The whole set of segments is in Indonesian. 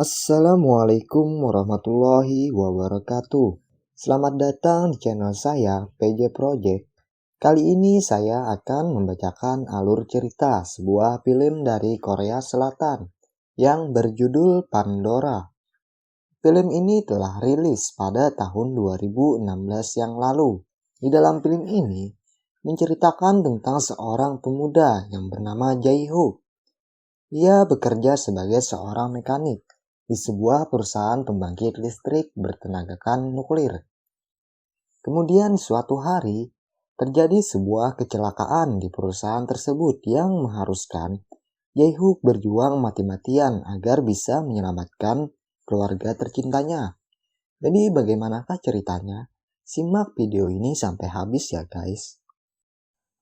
Assalamualaikum warahmatullahi wabarakatuh. Selamat datang di channel saya, PJ Project. Kali ini saya akan membacakan alur cerita sebuah film dari Korea Selatan yang berjudul Pandora. Film ini telah rilis pada tahun 2016 yang lalu. Di dalam film ini menceritakan tentang seorang pemuda yang bernama Jae-hook. Ia bekerja sebagai seorang mekanik di sebuah perusahaan pembangkit listrik bertenagakan nuklir. Kemudian suatu hari, terjadi sebuah kecelakaan di perusahaan tersebut yang mengharuskan Jae-hook berjuang mati-matian agar bisa menyelamatkan keluarga tercintanya. Jadi bagaimanakah ceritanya? Simak video ini sampai habis ya guys.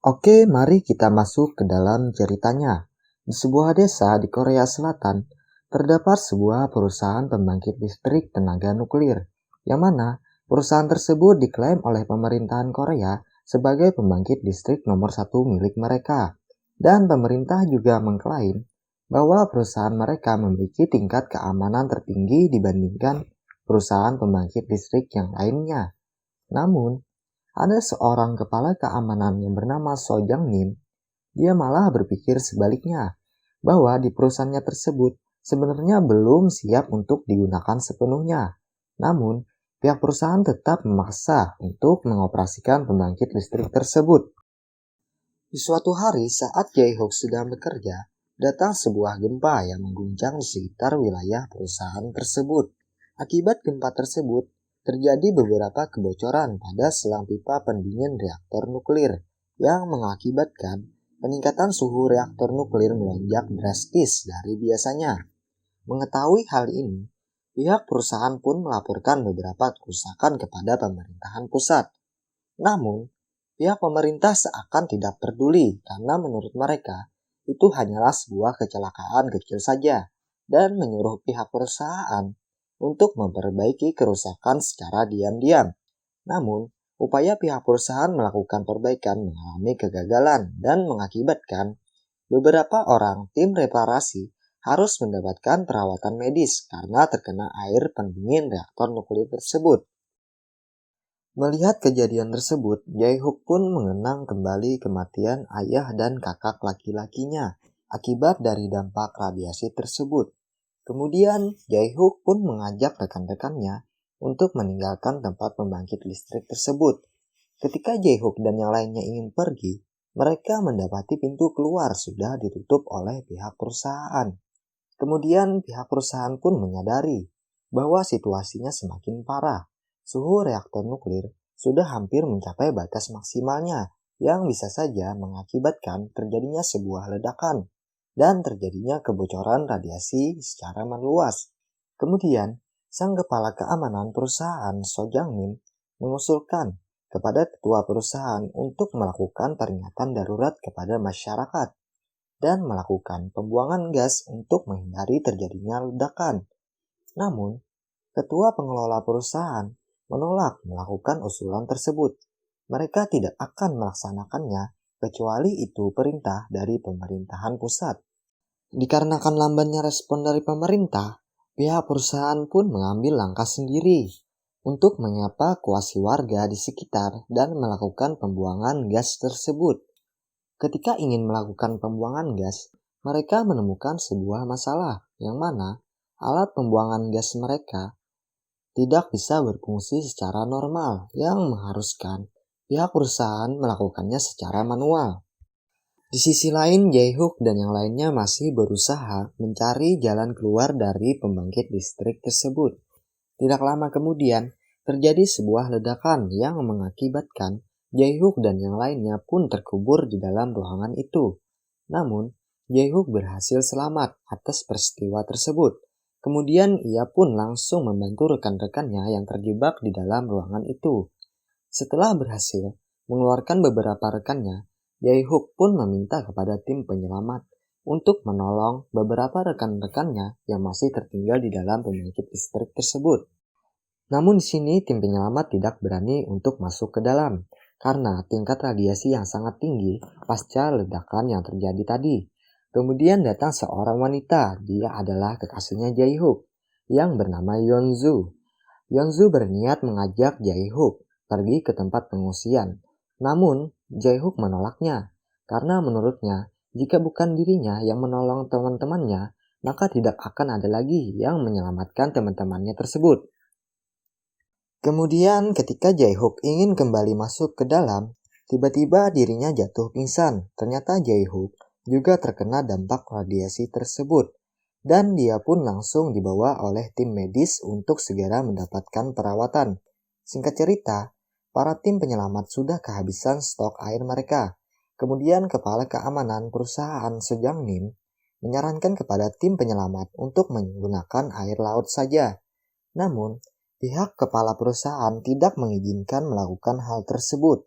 Oke, mari kita masuk ke dalam ceritanya. Di sebuah desa di Korea Selatan, terdapat sebuah perusahaan pembangkit listrik tenaga nuklir, yang mana perusahaan tersebut diklaim oleh pemerintahan Korea sebagai pembangkit listrik nomor 1 milik mereka. Dan pemerintah juga mengklaim bahwa perusahaan mereka memiliki tingkat keamanan tertinggi dibandingkan perusahaan pembangkit listrik yang lainnya. Namun, ada seorang kepala keamanan yang bernama So Jang-nim. Dia malah berpikir sebaliknya, bahwa di perusahaannya tersebut sebenarnya belum siap untuk digunakan sepenuhnya. Namun, pihak perusahaan tetap memaksa untuk mengoperasikan pembangkit listrik tersebut. Di suatu hari saat Jae-hook sedang bekerja, datang sebuah gempa yang mengguncang di sekitar wilayah perusahaan tersebut. Akibat gempa tersebut, terjadi beberapa kebocoran pada selang pipa pendingin reaktor nuklir yang mengakibatkan peningkatan suhu reaktor nuklir melonjak drastis dari biasanya. Mengetahui hal ini, pihak perusahaan pun melaporkan beberapa kerusakan kepada pemerintahan pusat. Namun, pihak pemerintah seakan tidak peduli karena menurut mereka itu hanyalah sebuah kecelakaan kecil saja dan menyuruh pihak perusahaan untuk memperbaiki kerusakan secara diam-diam. Namun, upaya pihak perusahaan melakukan perbaikan mengalami kegagalan dan mengakibatkan beberapa orang tim reparasi harus mendapatkan perawatan medis karena terkena air pendingin reaktor nuklir tersebut. Melihat kejadian tersebut, Jae-hook pun mengenang kembali kematian ayah dan kakak laki-lakinya akibat dari dampak radiasi tersebut. Kemudian, Jae-hook pun mengajak rekan-rekannya untuk meninggalkan tempat pembangkit listrik tersebut. Ketika Jae-hook dan yang lainnya ingin pergi, mereka mendapati pintu keluar sudah ditutup oleh pihak perusahaan. Kemudian pihak perusahaan pun menyadari bahwa situasinya semakin parah. Suhu reaktor nuklir sudah hampir mencapai batas maksimalnya yang bisa saja mengakibatkan terjadinya sebuah ledakan dan terjadinya kebocoran radiasi secara meluas. Kemudian, sang kepala keamanan perusahaan So Jang-nim mengusulkan kepada ketua perusahaan untuk melakukan peringatan darurat kepada masyarakat dan melakukan pembuangan gas untuk menghindari terjadinya ledakan. Namun, ketua pengelola perusahaan menolak melakukan usulan tersebut. Mereka tidak akan melaksanakannya kecuali itu perintah dari pemerintahan pusat. Dikarenakan lambannya respon dari pemerintah, pihak perusahaan pun mengambil langkah sendiri untuk mengevakuasi warga di sekitar dan melakukan pembuangan gas tersebut. Ketika ingin melakukan pembuangan gas, mereka menemukan sebuah masalah yang mana alat pembuangan gas mereka tidak bisa berfungsi secara normal yang mengharuskan pihak perusahaan melakukannya secara manual. Di sisi lain, Jae-hook dan yang lainnya masih berusaha mencari jalan keluar dari pembangkit listrik tersebut. Tidak lama kemudian, terjadi sebuah ledakan yang mengakibatkan Jae-hook dan yang lainnya pun terkubur di dalam ruangan itu. Namun, Jae-hook berhasil selamat atas peristiwa tersebut. Kemudian ia pun langsung membantu rekan-rekannya yang terjebak di dalam ruangan itu. Setelah berhasil mengeluarkan beberapa rekannya, Jae-hook pun meminta kepada tim penyelamat untuk menolong beberapa rekan-rekannya yang masih tertinggal di dalam pembangkit listrik tersebut. Namun di sini tim penyelamat tidak berani untuk masuk ke dalam karena tingkat radiasi yang sangat tinggi pasca ledakan yang terjadi tadi. Kemudian datang seorang wanita, dia adalah kekasihnya Jae-hook. yang bernama Yeonju. Yeonju berniat mengajak Jae-hook pergi ke tempat pengungsian. Namun, Jae-hook menolaknya karena menurutnya jika bukan dirinya yang menolong teman-temannya, maka tidak akan ada lagi yang menyelamatkan teman-temannya tersebut. Kemudian ketika Jae-hook ingin kembali masuk ke dalam, tiba-tiba dirinya jatuh pingsan. Ternyata Jae-hook juga terkena dampak radiasi tersebut. Dan dia pun langsung dibawa oleh tim medis untuk segera mendapatkan perawatan. Singkat cerita, para tim penyelamat sudah kehabisan stok air mereka. Kemudian kepala keamanan perusahaan Sojangnim menyarankan kepada tim penyelamat untuk menggunakan air laut saja. Namun, pihak kepala perusahaan tidak mengizinkan melakukan hal tersebut.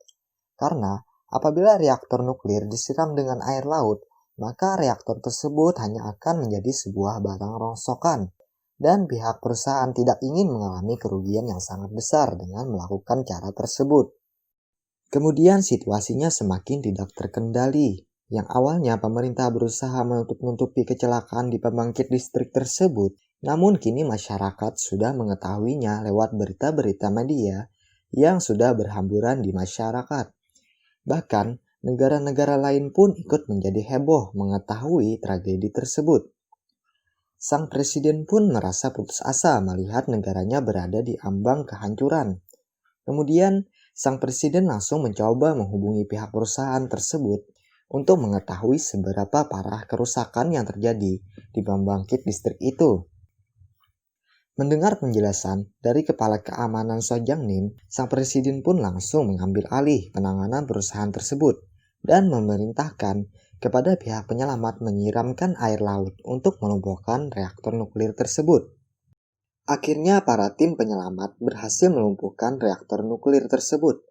Karena apabila reaktor nuklir disiram dengan air laut, maka reaktor tersebut hanya akan menjadi sebuah barang rongsokan. Dan pihak perusahaan tidak ingin mengalami kerugian yang sangat besar dengan melakukan cara tersebut. Kemudian situasinya semakin tidak terkendali. Yang awalnya pemerintah berusaha menutup-nutupi kecelakaan di pembangkit listrik tersebut, namun kini masyarakat sudah mengetahuinya lewat berita-berita media yang sudah berhamburan di masyarakat. Bahkan, negara-negara lain pun ikut menjadi heboh mengetahui tragedi tersebut. Sang presiden pun merasa putus asa melihat negaranya berada di ambang kehancuran. Kemudian, sang presiden langsung mencoba menghubungi pihak perusahaan tersebut untuk mengetahui seberapa parah kerusakan yang terjadi di pembangkit listrik itu. Mendengar penjelasan dari kepala keamanan Sojangnim, sang presiden pun langsung mengambil alih penanganan perusahaan tersebut dan memerintahkan kepada pihak penyelamat menyiramkan air laut untuk melumpuhkan reaktor nuklir tersebut. Akhirnya para tim penyelamat berhasil melumpuhkan reaktor nuklir tersebut.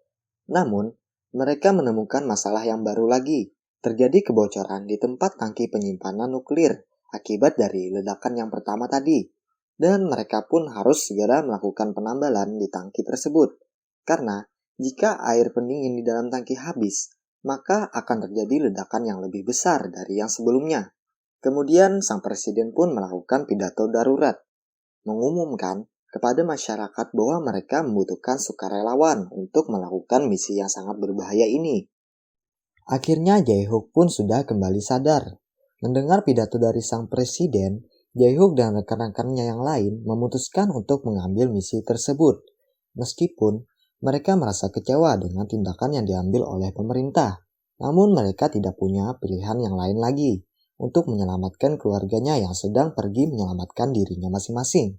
Namun, mereka menemukan masalah yang baru lagi. Terjadi kebocoran di tempat tangki penyimpanan nuklir akibat dari ledakan yang pertama tadi. Dan mereka pun harus segera melakukan penambalan di tangki tersebut. Karena jika air pendingin di dalam tangki habis, maka akan terjadi ledakan yang lebih besar dari yang sebelumnya. Kemudian sang presiden pun melakukan pidato darurat, mengumumkan kepada masyarakat bahwa mereka membutuhkan sukarelawan untuk melakukan misi yang sangat berbahaya ini. Akhirnya Jae-hook pun sudah kembali sadar. Mendengar pidato dari sang presiden, Jae-hook dan rekan-rekannya yang lain memutuskan untuk mengambil misi tersebut. Meskipun mereka merasa kecewa dengan tindakan yang diambil oleh pemerintah, namun mereka tidak punya pilihan yang lain lagi untuk menyelamatkan keluarganya yang sedang pergi menyelamatkan dirinya masing-masing.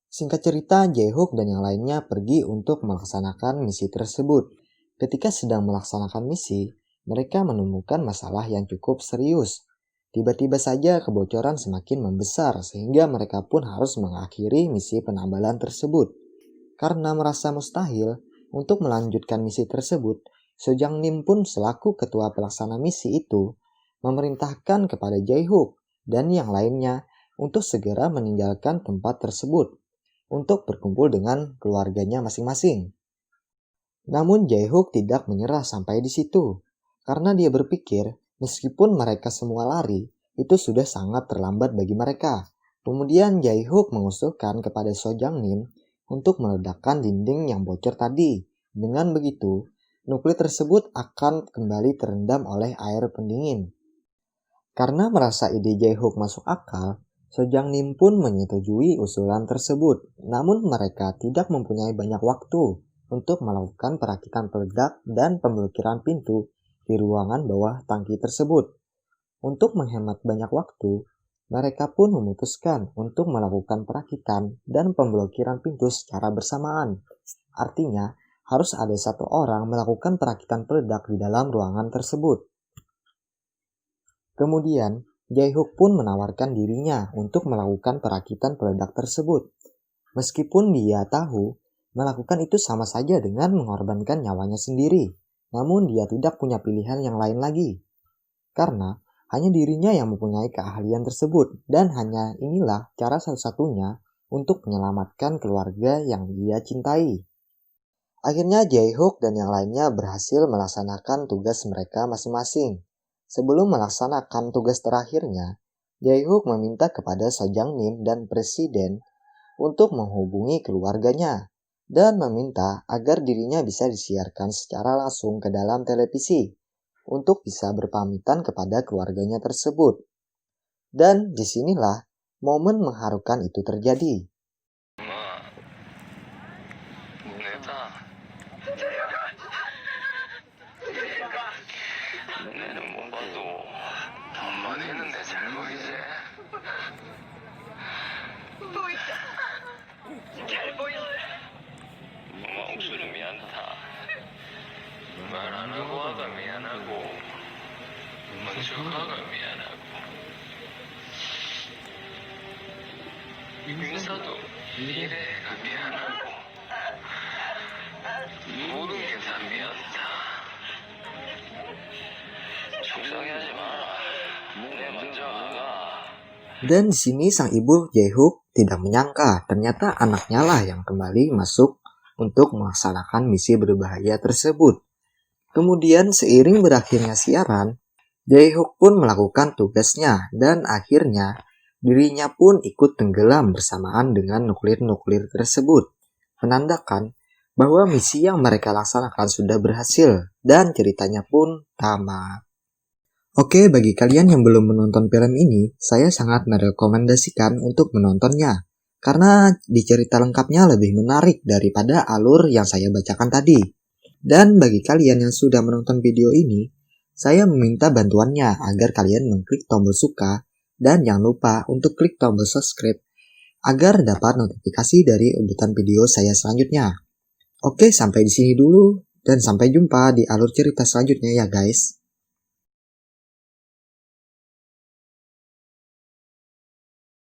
Singkat cerita, Jae-hook dan yang lainnya pergi untuk melaksanakan misi tersebut. Ketika sedang melaksanakan misi, mereka menemukan masalah yang cukup serius. Tiba-tiba saja kebocoran semakin membesar sehingga mereka pun harus mengakhiri misi penambalan tersebut. Karena merasa mustahil untuk melanjutkan misi tersebut, Sojangnim pun selaku ketua pelaksana misi itu memerintahkan kepada Jae-hook dan yang lainnya untuk segera meninggalkan tempat tersebut untuk berkumpul dengan keluarganya masing-masing. Namun Jae-hook tidak menyerah sampai di situ, karena dia berpikir meskipun mereka semua lari, itu sudah sangat terlambat bagi mereka. Kemudian Jae-hook mengusulkan kepada Sojangnim untuk meledakkan dinding yang bocor tadi. Dengan begitu, nuklir tersebut akan kembali terendam oleh air pendingin. Karena merasa ide Jae-hook masuk akal, Sojangnim pun menyetujui usulan tersebut. Namun mereka tidak mempunyai banyak waktu untuk melakukan perakitan peledak dan pemblokiran pintu di ruangan bawah tangki tersebut. Untuk menghemat banyak waktu, mereka pun memutuskan untuk melakukan perakitan dan pemblokiran pintu secara bersamaan. Artinya, harus ada satu orang melakukan perakitan peledak di dalam ruangan tersebut. Kemudian, Jae-hook pun menawarkan dirinya untuk melakukan perakitan peledak tersebut. Meskipun dia tahu, melakukan itu sama saja dengan mengorbankan nyawanya sendiri. Namun dia tidak punya pilihan yang lain lagi. Karena hanya dirinya yang mempunyai keahlian tersebut dan hanya inilah cara satu-satunya untuk menyelamatkan keluarga yang dia cintai. Akhirnya Jae-hook dan yang lainnya berhasil melaksanakan tugas mereka masing-masing. Sebelum melaksanakan tugas terakhirnya, Jae-hook meminta kepada Sojangnim dan presiden untuk menghubungi keluarganya dan meminta agar dirinya bisa disiarkan secara langsung ke dalam televisi untuk bisa berpamitan kepada keluarganya tersebut. Dan disinilah momen mengharukan itu terjadi. Dan di sini sang ibu Jae-hook tidak menyangka ternyata anaknya lah yang kembali masuk untuk melaksanakan misi berbahaya tersebut. Kemudian seiring berakhirnya siaran, Jae-hook pun melakukan tugasnya dan akhirnya dirinya pun ikut tenggelam bersamaan dengan nuklir-nuklir tersebut, menandakan bahwa misi yang mereka laksanakan sudah berhasil dan ceritanya pun tamat. Oke, bagi kalian yang belum menonton film ini, saya sangat merekomendasikan untuk menontonnya. Karena di cerita lengkapnya lebih menarik daripada alur yang saya bacakan tadi. Dan bagi kalian yang sudah menonton video ini, saya meminta bantuannya agar kalian mengklik tombol suka dan jangan lupa untuk klik tombol subscribe agar dapat notifikasi dari updatean video saya selanjutnya. Oke, sampai di sini dulu dan sampai jumpa di alur cerita selanjutnya ya guys.